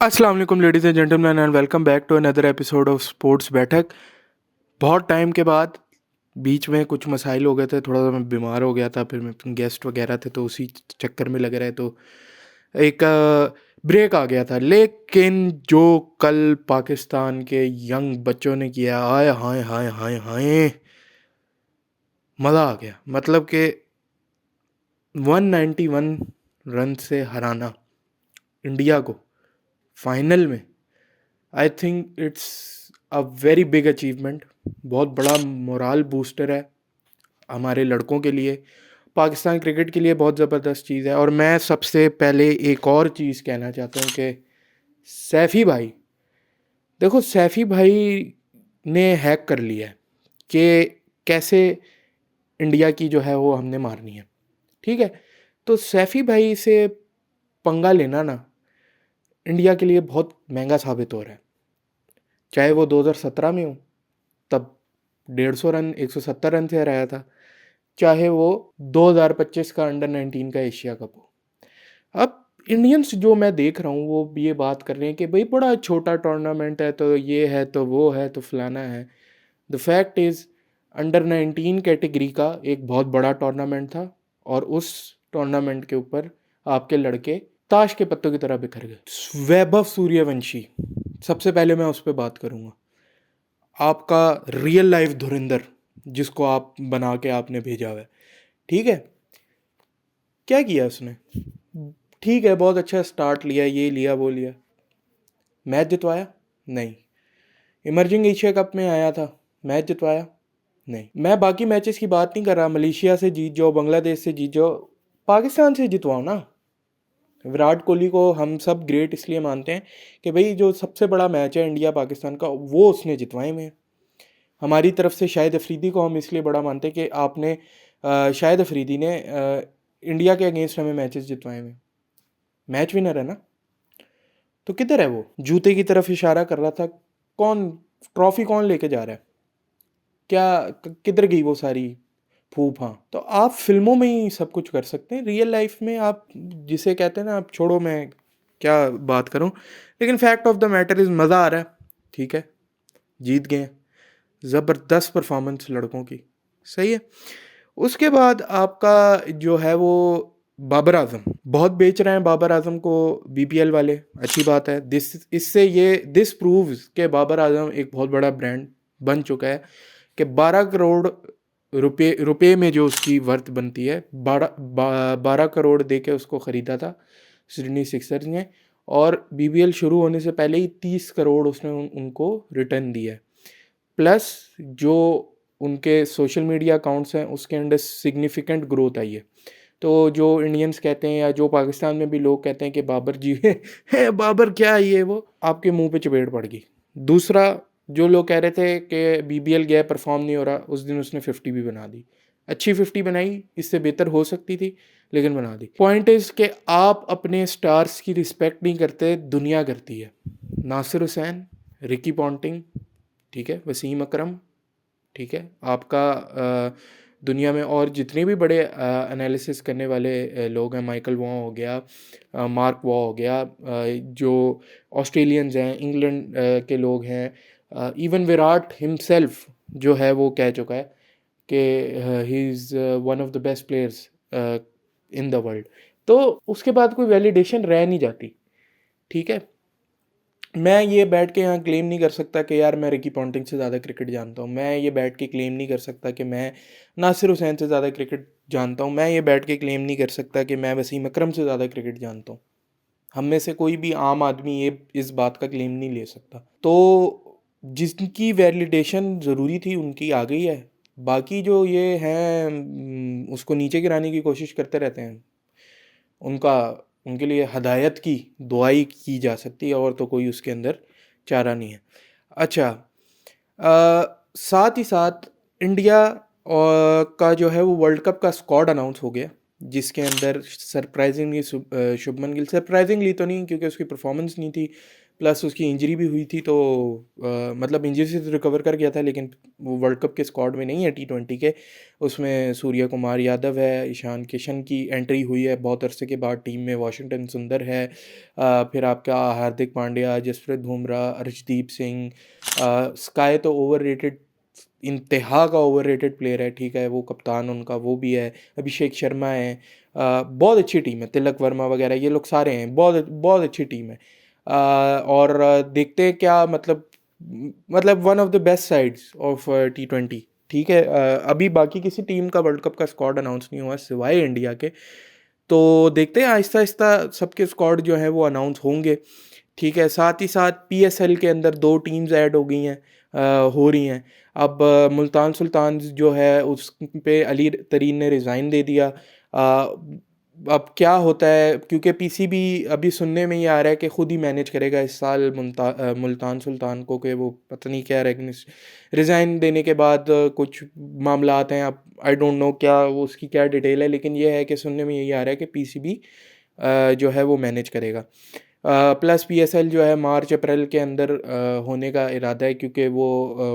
अस्सलाम वालेकुम ladies and gentleman and welcome back to another episode of sports Baithak. बहुत time के बाद बीच में कुछ मसाइल हो गए थे, थोड़ा सा मैं बीमार हो गया था, फिर मैं गेस्ट वगैरह थे तो उसी चक्कर में लगे रहे, तो एक ब्रेक आ गया था। लेकिन जो कल पाकिस्तान के यंग बच्चों ने किया, हाय हाय हाय हाय हाय, मज़ा आ गया। मतलब कि 191 रन से हराना इंडिया को फाइनल में, I think it's a very big achievement. बहुत बड़ा मोराल बूस्टर है हमारे लड़कों के लिए, पाकिस्तान क्रिकेट के लिए बहुत ज़बरदस्त चीज़ है। और मैं सबसे पहले एक और चीज़ कहना चाहता हूँ कि सैफ़ी भाई, देखो सैफ़ी भाई ने हैक कर लिया है कि कैसे इंडिया की जो है वो हमने मारनी है। ठीक है, तो सैफ़ी भाई से पंगा लेना ना इंडिया के लिए बहुत महंगा साबित हो रहा है। चाहे वो 2017 में हो, तब 150 रन 170 रन से हराया था, चाहे वो 2025 का अंडर 19 का एशिया कप हो। अब इंडियंस जो मैं देख रहा हूँ वो ये बात कर रहे हैं कि भाई बड़ा छोटा टूर्नामेंट है, तो ये है तो वो है तो फलाना है। The fact is under 19 category का एक बहुत बड़ा टूर्नामेंट था, और उस टूर्नामेंट के ऊपर आपके लड़के ताश के पत्तों की तरह बिखर गए। वैभव सूर्यवंशी, सबसे पहले मैं उस पर बात करूँगा। आपका रियल लाइफ धुरंधर, जिसको आप बना के आपने भेजा हुआ है, ठीक है, क्या किया उसने? ठीक है, बहुत अच्छा स्टार्ट लिया, ये लिया वो लिया, मैच जितवाया? नहीं। इमर्जिंग एशिया कप में आया था, मैच जितवाया? नहीं। मैं बाकी मैचेस की बात नहीं कर रहा, मलेशिया से जीत जाओ, बांग्लादेश से जीत जाओ, पाकिस्तान से जितवाओ ना। विराट कोहली को हम सब ग्रेट इसलिए मानते हैं कि भाई जो सबसे बड़ा मैच है इंडिया पाकिस्तान का, वो उसने जितवाए में। हमारी तरफ से शाहिद अफरीदी को हम इसलिए बड़ा मानते हैं कि आपने शाहिद अफरीदी ने इंडिया के अगेंस्ट हमें मैचेस जितवाए में, मैच विनर है ना। तो किधर है वो? जूते की तरफ इशारा कर रहा था, कौन ट्रॉफी कौन लेके जा रहा है? क्या किधर गई वो सारी फूफ? हाँ, तो आप फिल्मों में ही सब कुछ कर सकते हैं, रियल लाइफ में आप जिसे कहते हैं ना, आप छोड़ो, मैं क्या बात करूं। लेकिन fact of the matter is मज़ा आ रहा है, ठीक है, जीत गए, ज़बरदस्त परफॉर्मेंस लड़कों की, सही है। उसके बाद आपका जो है वो बाबर आजम, बहुत बेच रहे हैं बाबर आजम को बीपीएल वाले, अच्छी बात है। दिस प्रूव्स के बाबर आजम एक बहुत बड़ा ब्रांड बन चुका है, कि 12 करोड़ रुपए में जो उसकी वर्थ बनती है, 12 करोड़ दे के उसको ख़रीदा था सिडनी सिक्सर्स ने, और बीबीएल शुरू होने से पहले ही 30 करोड़ उसने उनको रिटर्न दिया है। प्लस जो उनके सोशल मीडिया अकाउंट्स हैं उसके अंदर सिग्निफिकेंट ग्रोथ आई है। तो जो इंडियंस कहते हैं या जो पाकिस्तान में भी लोग कहते हैं कि बाबर जी है बाबर क्या है ये वो, आपके मुंह पे चपेट पड़ गई। दूसरा, जो लोग कह रहे थे कि बीबीएल गया परफॉर्म नहीं हो रहा, उस दिन उसने 50 भी बना दी, अच्छी 50 बनाई, इससे बेहतर हो सकती थी लेकिन बना दी। पॉइंट इज़ कि आप अपने स्टार्स की रिस्पेक्ट नहीं करते, दुनिया करती है। नासिर हुसैन, रिकी पॉन्टिंग, ठीक है, वसीम अकरम, ठीक है, आपका दुनिया में और जितने भी बड़े एनालिसिस करने वाले लोग हैं, माइकल वॉ हो गया, मार्क वॉ हो गया, जो ऑस्ट्रेलियंस हैं, इंग्लैंड के लोग हैं, इवन विराट हिमसेल्फ जो है वो कह चुका है कि he is one of the best players in the world. तो उसके बाद कोई वैलिडेशन रह नहीं जाती, ठीक है। मैं ये बैठ के यहाँ क्लेम नहीं कर सकता कि यार मैं रिकी पॉन्टिंग से ज़्यादा क्रिकेट जानता हूँ। मैं ये बैठ के क्लेम नहीं कर सकता कि मैं नासिर हुसैन से ज़्यादा क्रिकेट जानता हूँ। मैं ये बैठ के क्लेम नहीं कर सकता कि मैं वसीम अकरम से ज़्यादा क्रिकेट जानता हूँ। हम में से कोई भी आम आदमी ये इस बात का क्लेम नहीं ले सकता। तो जिनकी वैलिडेशन ज़रूरी थी उनकी आ गई है। बाकी जो ये हैं उसको नीचे गिराने की कोशिश करते रहते हैं, उनका उनके लिए हदायत की दुआई की जा सकती है, और तो कोई उसके अंदर चारा नहीं है। अच्छा, साथ ही साथ इंडिया का जो है वो वर्ल्ड कप का स्क्वाड अनाउंस हो गया, जिसके अंदर सरप्राइजिंगली शुभमन गिल, सरप्राइजिंगली तो नहीं क्योंकि उसकी परफॉर्मेंस नहीं थी, प्लस उसकी इंजरी भी हुई थी, तो मतलब इंजरी से तो रिकवर कर गया था, लेकिन वो वर्ल्ड कप के स्क्वाड में नहीं है T20 के। उसमें सूर्य कुमार यादव है, ईशान किशन की एंट्री हुई है बहुत अरसे के बाद टीम में, वाशिंगटन सुंदर है, फिर आपका हार्दिक पांड्या, जसप्रीत बुमराह, अर्शदीप सिंह, स्काई तो ओवर रेटेड, इंतहा का ओवर रेटेड प्लेयर है, ठीक है, वो कप्तान उनका वो भी है, अभिषेक शर्मा है, बहुत अच्छी टीम है, तिलक वर्मा वगैरह ये लोग सारे हैं, बहुत बहुत अच्छी टीम है। और देखते हैं क्या मतलब one of the best sides of T20, ठीक है। अभी बाकी किसी टीम का वर्ल्ड कप का स्क्वाड अनाउंस नहीं हुआ सिवाय इंडिया के, तो देखते हैं आहिस्ता आहिस्ता सबके स्क्वाड जो है वो अनाउंस होंगे, ठीक है। साथ ही साथ PSL के अंदर 2 टीम्स ऐड हो गई हैं, हो रही हैं। अब मुल्तान सुल्तान जो है उस पे अली तरीन ने रिज़ाइन दे दिया। अब क्या होता है, क्योंकि PCB अभी सुनने में ये आ रहा है कि ख़ुद ही मैनेज करेगा इस साल मुल्तान सुल्तान को, कि वो पता नहीं क्या रिज़ाइन देने के बाद कुछ मामलात हैं, अब आई डोंट नो क्या वो उसकी क्या डिटेल है, लेकिन ये है कि सुनने में यही आ रहा है कि PCB जो है वो मैनेज करेगा। प्लस PSL जो है मार्च अप्रैल के अंदर होने का इरादा है, क्योंकि वो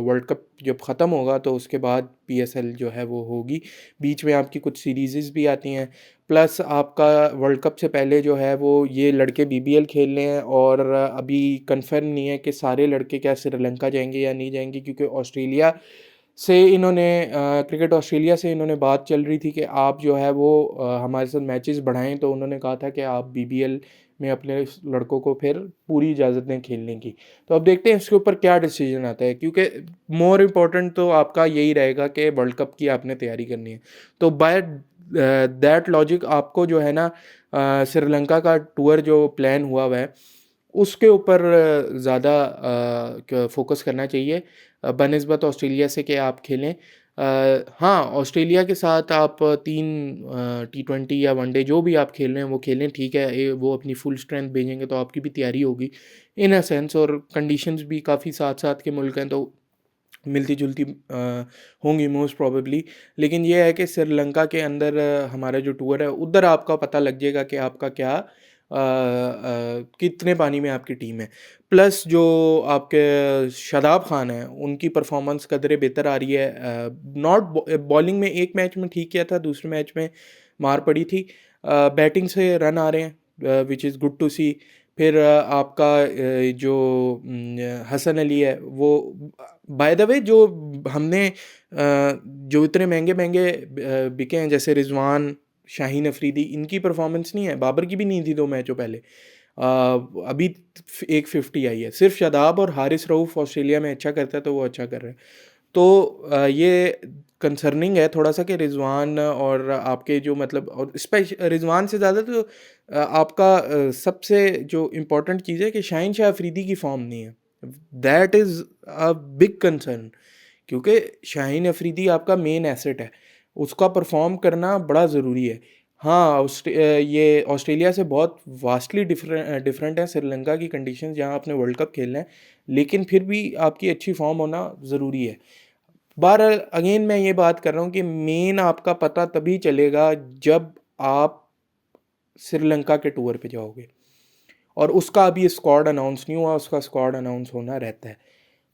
वर्ल्ड कप जब ख़त्म होगा तो उसके बाद PSL जो है वो होगी। बीच में आपकी कुछ सीरीज़ भी आती हैं, प्लस आपका वर्ल्ड कप से पहले जो है वो ये लड़के BBL खेल रहे हैं, और अभी कंफर्म नहीं है कि सारे लड़के क्या श्रीलंका जाएंगे या नहीं जाएंगे, क्योंकि ऑस्ट्रेलिया से इन्होंने क्रिकेट ऑस्ट्रेलिया से इन्होंने बात चल रही थी कि आप जो है वो हमारे साथ मैचेस बढ़ाएं, तो उन्होंने कहा था कि आप BBL में अपने लड़कों को फिर पूरी इजाज़त दें खेलने की। तो अब देखते हैं इसके ऊपर क्या डिसीजन आता है, क्योंकि मोर इम्पोर्टेंट तो आपका यही रहेगा कि वर्ल्ड कप की आपने तैयारी करनी है। तो बाय दैट लॉजिक आपको जो है ना श्रीलंका का टूर जो प्लान हुआ है उसके ऊपर ज़्यादा फोकस करना चाहिए बनिस्बत ऑस्ट्रेलिया से कि आप खेलें। हाँ, ऑस्ट्रेलिया के साथ आप 3 T20 या वनडे जो भी आप खेल रहे हैं वो खेलें, ठीक है, वो अपनी फुल स्ट्रेंथ भेजेंगे तो आपकी भी तैयारी होगी इन अ सेंस, और कंडीशंस भी काफ़ी साथ साथ के मुल्क हैं, तो मिलती जुलती होंगी मोस्ट प्रोबेबली। लेकिन ये है कि श्रीलंका के अंदर हमारा जो टूर है उधर आपका पता लग जाएगा कि आपका क्या कितने पानी में आपकी टीम है। प्लस जो आपके शादाब खान हैं उनकी परफॉर्मेंस कदरे बेहतर आ रही है, नॉट बॉलिंग में एक मैच में ठीक किया था, दूसरे मैच में मार पड़ी थी, बैटिंग से रन आ रहे हैं विच इज़ गुड टू सी। फिर आपका जो हसन अली है वो बाय द वे जो हमने जो इतने महंगे महंगे बिके हैं, जैसे रिजवान, शाहीन अफरीदी, इनकी परफॉर्मेंस नहीं है, बाबर की भी नहीं थी 2 मैचों पहले, अभी एक 50 आई है। सिर्फ शादाब और हारिस रऊफ़ ऑस्ट्रेलिया में अच्छा करता है तो वो अच्छा कर रहे हैं, तो ये कंसर्निंग है थोड़ा सा कि रिजवान और आपके जो मतलब, और रिजवान से ज़्यादा तो आपका सबसे जो इम्पोर्टेंट चीज़ है कि शाहीन शाह अफरीदी की फॉर्म नहीं है, that is a big concern, क्योंकि शाहीन अफरीदी आपका मेन एसेट है, उसका परफॉर्म करना बड़ा ज़रूरी है। हाँ, ये ऑस्ट्रेलिया से बहुत वास्टली डिफरेंट है श्रीलंका की कंडीशन जहाँ आपने वर्ल्ड कप खेलना है, लेकिन फिर भी आपकी अच्छी फॉर्म होना ज़रूरी है। बहरहाल अगेन मैं ये बात कर रहा हूँ कि मेन आपका पता तभी चलेगा जब आप श्रीलंका के टूर पे जाओगे, और उसका अभी स्क्वाड अनाउंस नहीं हुआ, उसका स्क्वाड अनाउंस होना रहता है।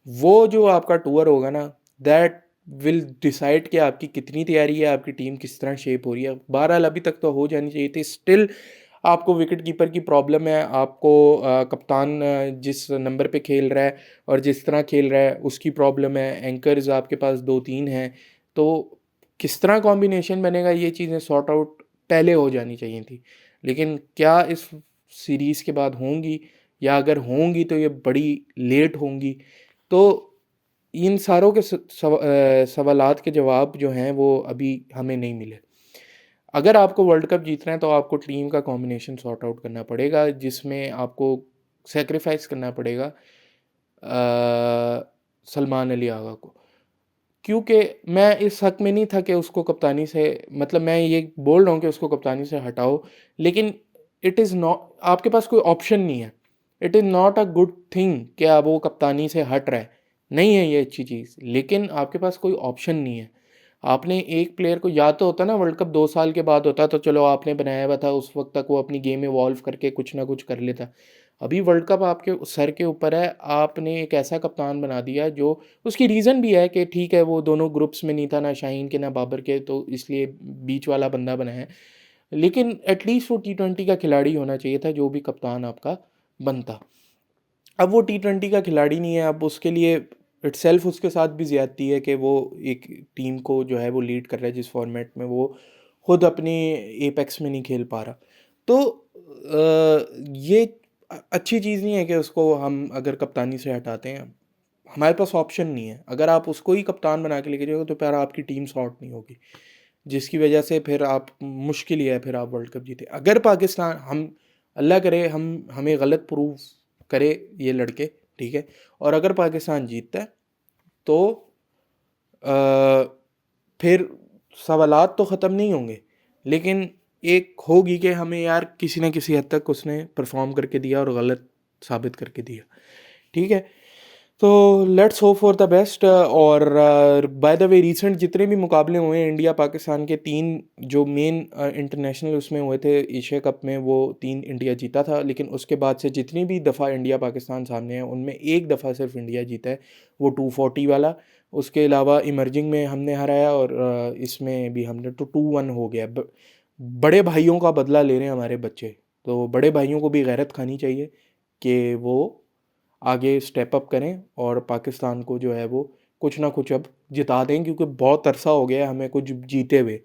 वो जो आपका टूर होगा ना, दैट विल डिसाइड कि आपकी कितनी तैयारी है, आपकी टीम किस तरह शेप हो रही है। बहरहाल अभी तक तो हो जानी चाहिए थी, स्टिल आपको विकेट कीपर की प्रॉब्लम है, आपको कप्तान जिस नंबर पे खेल रहा है और जिस तरह खेल रहा है उसकी प्रॉब्लम है, एंकर्स आपके पास 2-3 हैं, तो किस तरह कॉम्बिनेशन बनेगा ये चीज़ें सॉर्ट आउट पहले हो जानी चाहिए थी। लेकिन क्या इस सीरीज़ के बाद होंगी, या अगर होंगी तो ये बड़ी लेट होंगी, तो इन सारों के सवालात के जवाब जो हैं वो अभी हमें नहीं मिले। अगर आपको वर्ल्ड कप जीतना है तो आपको टीम का कॉम्बिनेशन सॉर्ट आउट करना पड़ेगा, जिसमें आपको सेक्रीफाइस करना पड़ेगा सलमान अली आगा को, क्योंकि मैं इस हक में नहीं था कि उसको कप्तानी से, मतलब मैं ये बोल रहा हूँ कि उसको कप्तानी से हटाओ, लेकिन इट इज़ नॉट, आपके पास कोई ऑप्शन नहीं है। It is not a good thing कि अब वो कप्तानी से हट रहा है, नहीं है ये अच्छी चीज़, लेकिन आपके पास कोई ऑप्शन नहीं है। आपने एक प्लेयर को, या तो होता ना वर्ल्ड कप 2 साल के बाद होता तो चलो आपने बनाया हुआ था, उस वक्त तक वो अपनी गेम इवॉल्व करके कुछ ना कुछ कर लेता। अभी वर्ल्ड कप आपके सर के ऊपर है, आपने एक ऐसा कप्तान बना दिया जो, उसकी रीज़न भी है कि ठीक है वो दोनों ग्रुप्स में नहीं था, ना शाहीन के ना बाबर के, तो इसलिए बीच वाला बंदा बना है। लेकिन एटलीस्ट वो T20 का खिलाड़ी होना चाहिए था जो भी कप्तान आपका बनता। अब वो T20 का खिलाड़ी नहीं है, अब उसके लिए इटसेल्फ उसके साथ भी ज़्यादती है कि वो एक टीम को जो है वो लीड कर रहा है जिस फॉर्मेट में, वो खुद अपने एपेक्स में नहीं खेल पा रहा। तो ये अच्छी चीज़ नहीं है कि उसको हम अगर कप्तानी से हटाते हैं, हमारे पास ऑप्शन नहीं है। अगर आप उसको ही कप्तान बना के लेके जाओगे तो फिर आपकी टीम सॉर्ट नहीं होगी, जिसकी वजह से फिर आप, मुश्किल ही है फिर आप वर्ल्ड कप जीते। अगर पाकिस्तान, हम अल्लाह करे हम हमें गलत प्रूव करे ये लड़के, ठीक है, और अगर पाकिस्तान जीतता है तो फिर सवालात तो ख़त्म नहीं होंगे, लेकिन एक होगी कि हमें यार किसी न किसी हद तक उसने परफॉर्म करके दिया और गलत साबित करके दिया, ठीक है। तो let's hope for the best. और बाय द वे रिसेंट जितने भी मुकाबले हुए हैं इंडिया पाकिस्तान के, 3 जो मेन इंटरनेशनल उसमें हुए थे एशिया कप में, वो 3 इंडिया जीता था। लेकिन उसके बाद से जितनी भी दफ़ा इंडिया पाकिस्तान सामने है उनमें एक दफ़ा सिर्फ इंडिया जीता है, वो 240 वाला। उसके अलावा इमर्जिंग में हमने हराया, और इसमें भी हमने, तो 2-1 हो गया। बड़े भाइयों का बदला ले रहे हैं हमारे बच्चे, तो बड़े भाइयों को भी गैरत खानी चाहिए कि वो आगे स्टेप अप करें और पाकिस्तान को जो है वो कुछ ना कुछ अब जिता दें, क्योंकि बहुत अरसा हो गया है हमें कुछ जीते हुए।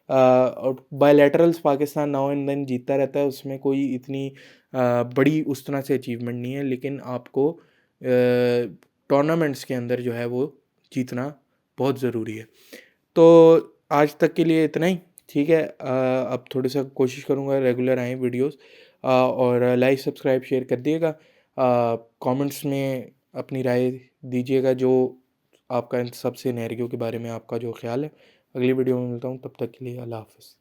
और bilaterals Pakistan now and then जीतता रहता है, उसमें कोई इतनी बड़ी उस तरह से अचीवमेंट नहीं है, लेकिन आपको टूर्नामेंट्स के अंदर जो है वो जीतना बहुत ज़रूरी है। तो आज तक के लिए इतना ही, ठीक है। अब थोड़ा सा कोशिश करूँगा रेगुलर आएँ वीडियोस, और लाइक सब्सक्राइब शेयर कर दिएगा। कमेंट्स में अपनी राय दीजिएगा, जो आपका इन सब सिनेरियो के बारे में आपका जो ख्याल है। अगली वीडियो में मिलता हूँ, तब तक के लिए अल्लाह हाफ़िज़।